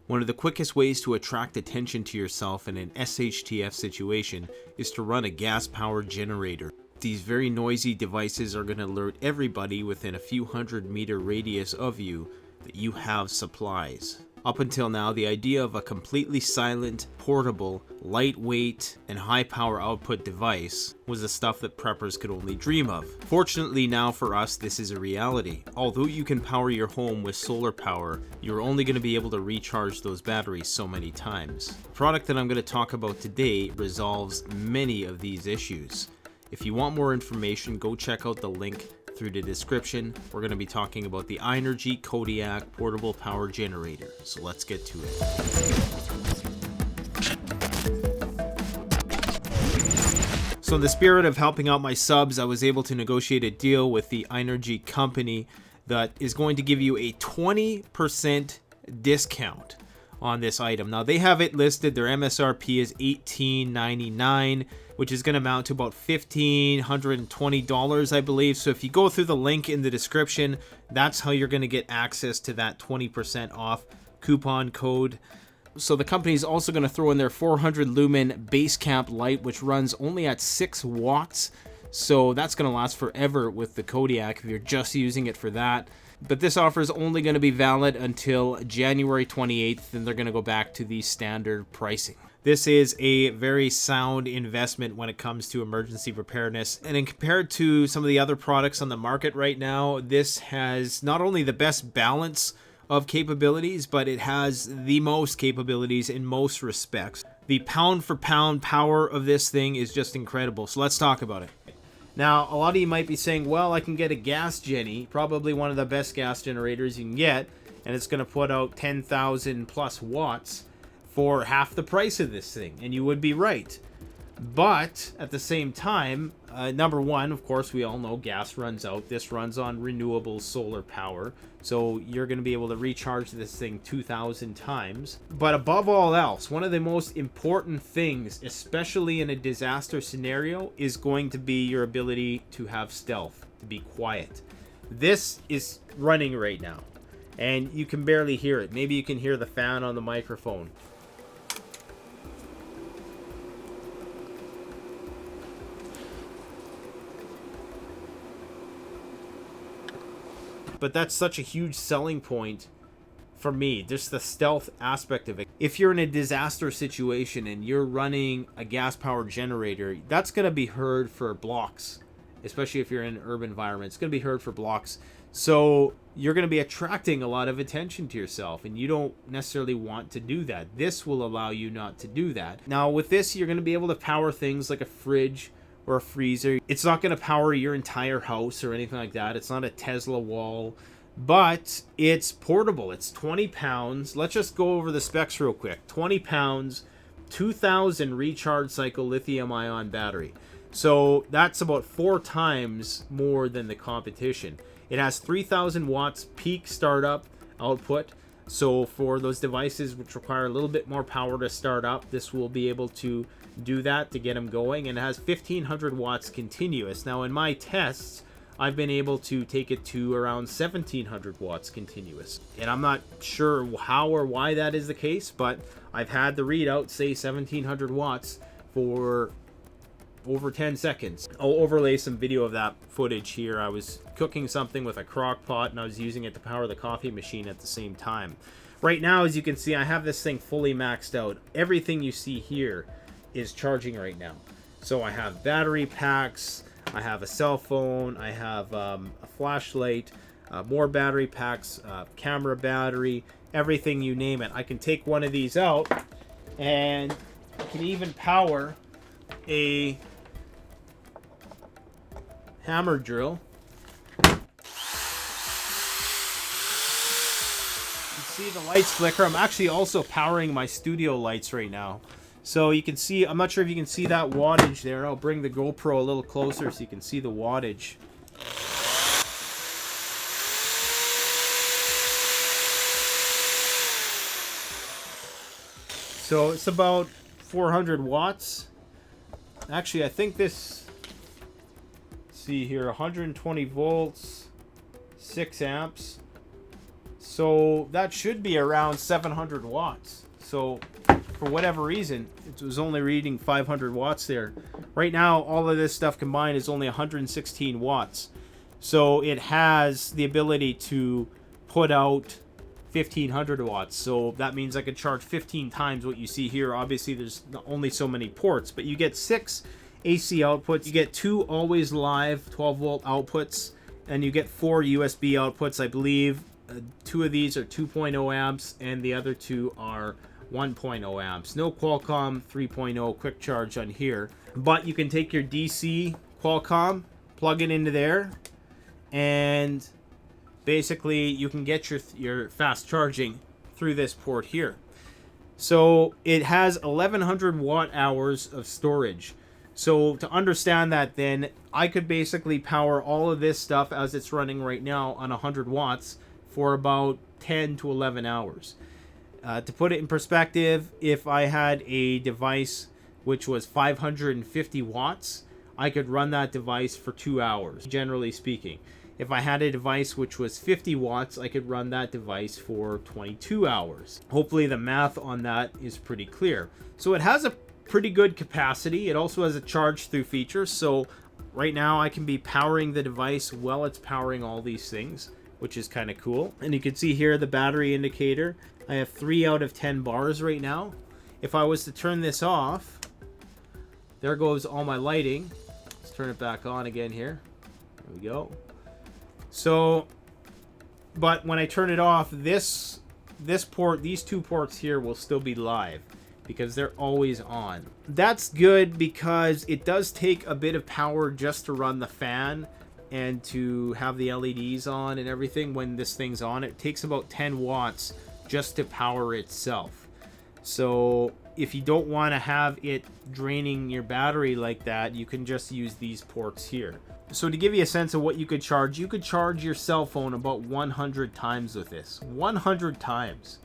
One of the quickest ways to attract attention to yourself in an SHTF situation is to run a gas-powered generator. These very noisy devices are going to alert everybody within a few 100-meter radius of you that you have supplies. Up until now, the idea of a completely silent, portable, lightweight, and high power output device was the stuff that preppers could only dream of. Fortunately now for us, this is a reality. Although you can power your home with solar power, you're only going to be able to recharge those batteries so many times. The product that I'm going to talk about today resolves many of these issues. If you want more information, go check out the link through the description. We're going to be talking about the Inergy Kodiak portable power generator. So let's get to it. So in the spirit of helping out my subs, I was able to negotiate a deal with the Inergy company that is going to give you a 20% discount on this item. Now they have it listed, their MSRP is $18.99, which is going to amount to about $1,520, I believe. So if you go through the link in the description, that's how you're going to get access to that 20% off coupon code. So the company is also going to throw in their 400 lumen base camp light, which runs only at 6 watts. So that's going to last forever with the Kodiak if you're just using it for that. But this offer is only going to be valid until January 28th, and they're going to go back to the standard pricing. This is a very sound investment when it comes to emergency preparedness. And in compared to some of the other products on the market right now, this has not only the best balance of capabilities, but it has the most capabilities in most respects. The pound for pound power of this thing is just incredible. So let's talk about it. Now, a lot of you might be saying, well, I can get a gas Jenny, probably one of the best gas generators you can get, and it's going to put out 10,000 plus watts for half the price of this thing. And you would be right. But at the same time, number one, of course, we all know gas runs out. This runs on renewable solar power. So you're going to be able to recharge this thing 2,000 times. But above all else, one of the most important things, especially in a disaster scenario, is going to be your ability to have stealth, to be quiet. This is running right now, and you can barely hear it. Maybe you can hear the fan on the microphone. But that's such a huge selling point for me, just the stealth aspect of it. If you're in a disaster situation and you're running a gas-powered generator, that's going to be heard for blocks, especially if you're in an urban environment. It's going to be heard for blocks. So you're going to be attracting a lot of attention to yourself, and you don't necessarily want to do that. This will allow you not to do that. Now, with this, you're going to be able to power things like a fridge or a freezer. It's not going to power your entire house or anything like that. It's not a Tesla wall, but it's portable. It's 20 pounds. Let's just go over the specs real quick. 20 pounds, 2,000 recharge cycle lithium ion battery. So that's about 4 times more than the competition. It has 3,000 watts peak startup output. So for those devices which require a little bit more power to start up, this will be able to do that to get them going. And it has 1,500 watts continuous. Now in my tests, I've been able to take it to around 1,700 watts continuous. And I'm not sure how or why that is the case, but I've had the readout say 1,700 watts for over 10 seconds. I'll overlay some video of that footage here. I was cooking something with a crock pot and I was using it to power the coffee machine at the same time. Right now, as you can see, I have this thing fully maxed out. Everything you see here is charging right now. So I have battery packs, I have a cell phone, I have a flashlight, more battery packs, camera battery, everything you name it. I can take one of these out and I can even power a hammer drill. You see the lights flicker. I'm actually also powering my studio lights right now. So you can see, I'm not sure if you can see that wattage there. I'll bring the GoPro a little closer so you can see the wattage. So it's about 400 watts. Actually, I think this, let's see here, 120 volts, 6 amps. So that should be around 700 watts. So for whatever reason, it was only reading 500 watts there. Right now, all of this stuff combined is only 116 watts. So it has the ability to put out 1500 watts. So that means I could charge 15 times what you see here. Obviously, there's only so many ports, but you get 6 AC outputs. You get 2 always live 12 volt outputs, and you get 4 USB outputs. I believe 2 of these are 2.0 amps, and the other 2 are 1.0 amps. No Qualcomm 3.0 quick charge on here, but you can take your DC Qualcomm, plug it into there, and basically you can get your fast charging through this port here. So it has 1100 watt hours of storage. So to understand that, then I could basically power all of this stuff as it's running right now on 100 watts for about 10 to 11 hours. To put it in perspective, if I had a device which was 550 watts, I could run that device for 2 hours, generally speaking. If I had a device which was 50 watts, I could run that device for 22 hours. Hopefully the math on that is pretty clear. So it has a pretty good capacity. It also has a charge through feature. So right now I can be powering the device while it's powering all these things, which is kind of cool. And you can see here the battery indicator. I have 3 out of 10 bars right now. If I was to turn this off, there goes all my lighting. Let's turn it back on again here. There we go. So, but when I turn it off, this port, these 2 ports here will still be live because they're always on. That's good because it does take a bit of power just to run the fan and to have the LEDs on and everything when this thing's on. It takes about 10 watts just to power itself. So if you don't want to have it draining your battery like that, you can just use these ports here. So to give you a sense of what you could charge your cell phone about 100 times with this. 100 times.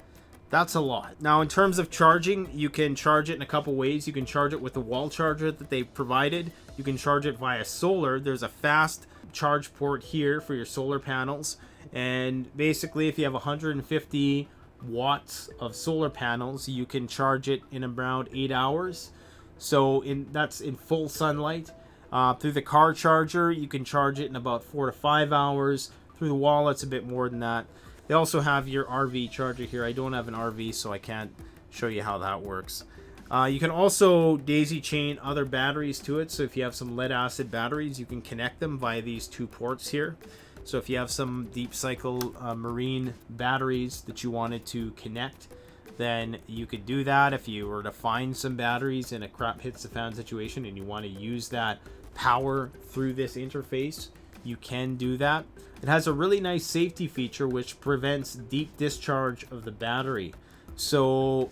That's a lot. Now in terms of charging, you can charge it in a couple ways. You can charge it with the wall charger that they provided. You can charge it via solar. There's a fast charge port here for your solar panels. And basically if you have 150 watts of solar panels, you can charge it in around 8 hours. So that's in full sunlight. Through the car charger, you can charge it in about 4 to 5 hours. Through the wall, it's a bit more than that. They also have your RV charger here. I don't have an RV, so I can't show you how that works. You can also daisy chain other batteries to it. So if you have some lead acid batteries, you can connect them via these 2 ports here. So if you have some deep cycle marine batteries that you wanted to connect, then you could do that. If you were to find some batteries in a crap hits the fan situation and you want to use that power through this interface, you can do that. It has a really nice safety feature which prevents deep discharge of the battery. So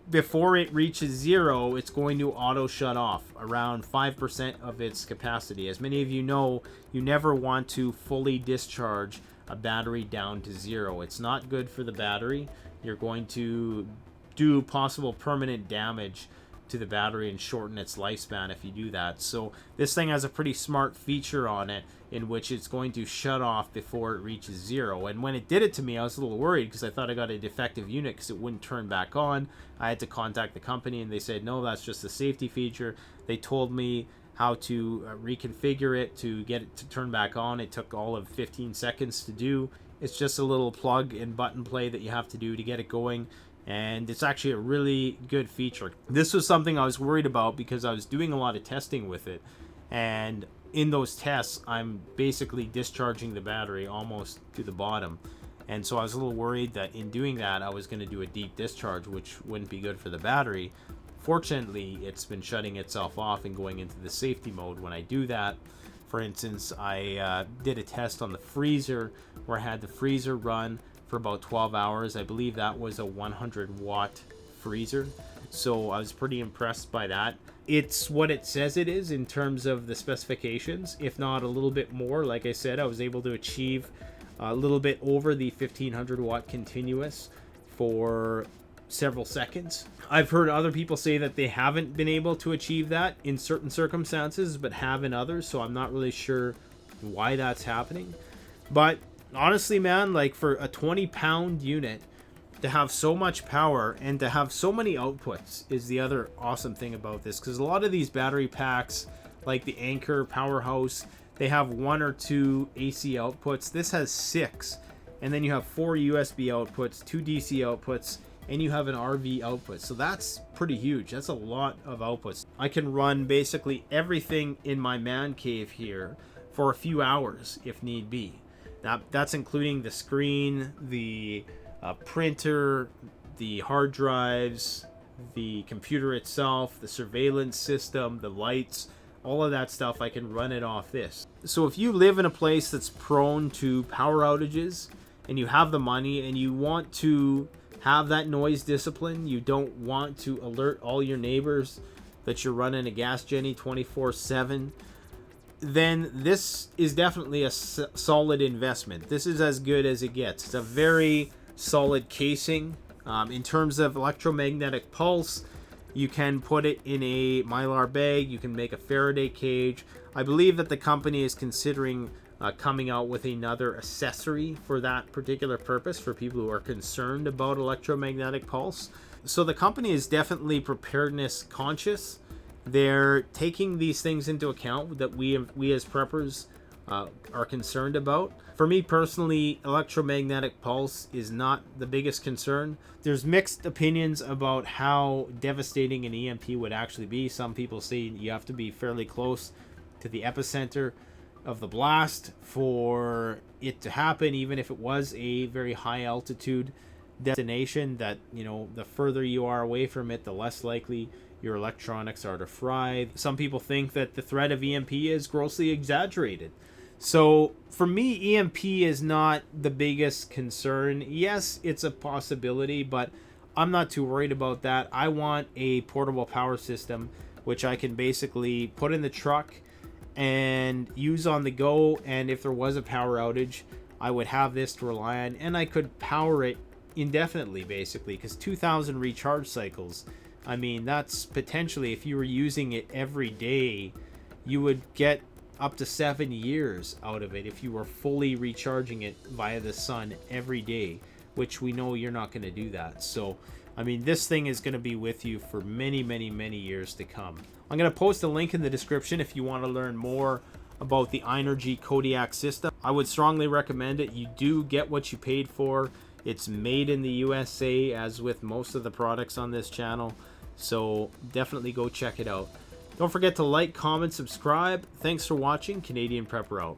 before it reaches 0, it's going to auto shut off around 5% of its capacity. As many of you know, you never want to fully discharge a battery down to 0. It's not good for the battery. You're going to do possible permanent damage to the battery and shorten its lifespan if you do that. So this thing has a pretty smart feature on it in which it's going to shut off before it reaches 0. And when it did it to me, I was a little worried because I thought I got a defective unit because it wouldn't turn back on. I had to contact the company and they said, no, that's just a safety feature. They told me how to reconfigure it to get it to turn back on. It took all of 15 seconds to do. It's just a little plug and button play that you have to do to get it going. And it's actually a really good feature. This was something I was worried about because I was doing a lot of testing with it. And in those tests, I'm basically discharging the battery almost to the bottom. And so I was a little worried that in doing that, I was going to do a deep discharge, which wouldn't be good for the battery. Fortunately, it's been shutting itself off and going into the safety mode when I do that. For instance, I did a test on the freezer where I had the freezer run for about 12 hours. I believe that was a 100 watt freezer. So I was pretty impressed by that. It's what it says it is in terms of the specifications, if not a little bit more. Like I said, I was able to achieve a little bit over the 1500 watt continuous for several seconds. I've heard other people say that they haven't been able to achieve that in certain circumstances, but have in others. So I'm not really sure why that's happening. But Honestly, man, like for a 20-pound unit to have so much power and to have so many outputs is the other awesome thing about this, because a lot of these battery packs like the Anchor Powerhouse, they have 1 or 2 AC outputs. This has 6, and then you have 4 USB outputs, 2 DC outputs, and you have an RV output. So that's pretty huge. That's a lot of outputs. I can run basically everything in my man cave here for a few hours if need be. Now, that's including the screen, the printer, the hard drives, the computer itself, the surveillance system, the lights, all of that stuff. I can run it off this. So if you live in a place that's prone to power outages and you have the money and you want to have that noise discipline, you don't want to alert all your neighbors that you're running a gas Jenny 24/7, then this is definitely a solid investment. This is as good as it gets. It's a very solid casing. In terms of electromagnetic pulse, you can put it in a Mylar bag. You can make a Faraday cage. I believe that the company is considering coming out with another accessory for that particular purpose for people who are concerned about electromagnetic pulse. So the company is definitely preparedness conscious. They're taking these things into account that we as preppers are concerned about. For me personally, electromagnetic pulse is not the biggest concern. There's mixed opinions about how devastating an EMP would actually be. Some people say you have to be fairly close to the epicenter of the blast for it to happen, even if it was a very high altitude destination, that, you know, the further you are away from it, the less likely your electronics are to fry. Some people think that the threat of EMP is grossly exaggerated. So for me, EMP is not the biggest concern. Yes, it's a possibility, but I'm not too worried about that. I want a portable power system which I can basically put in the truck and use on the go, and if there was a power outage, I would have this to rely on, and I could power it indefinitely basically, because 2,000 recharge cycles, I mean, that's potentially, if you were using it every day, you would get up to 7 years out of it if you were fully recharging it via the sun every day, which we know you're not going to do that. So I mean, this thing is going to be with you for many, many, many years to come. I'm going to post a link in the description if you want to learn more about the Inergy Kodiak system. I would strongly recommend it. You do get what you paid for. It's made in the USA, as with most of the products on this channel. So definitely go check it out. Don't forget to like, comment, subscribe. Thanks for watching. Canadian Prepper out.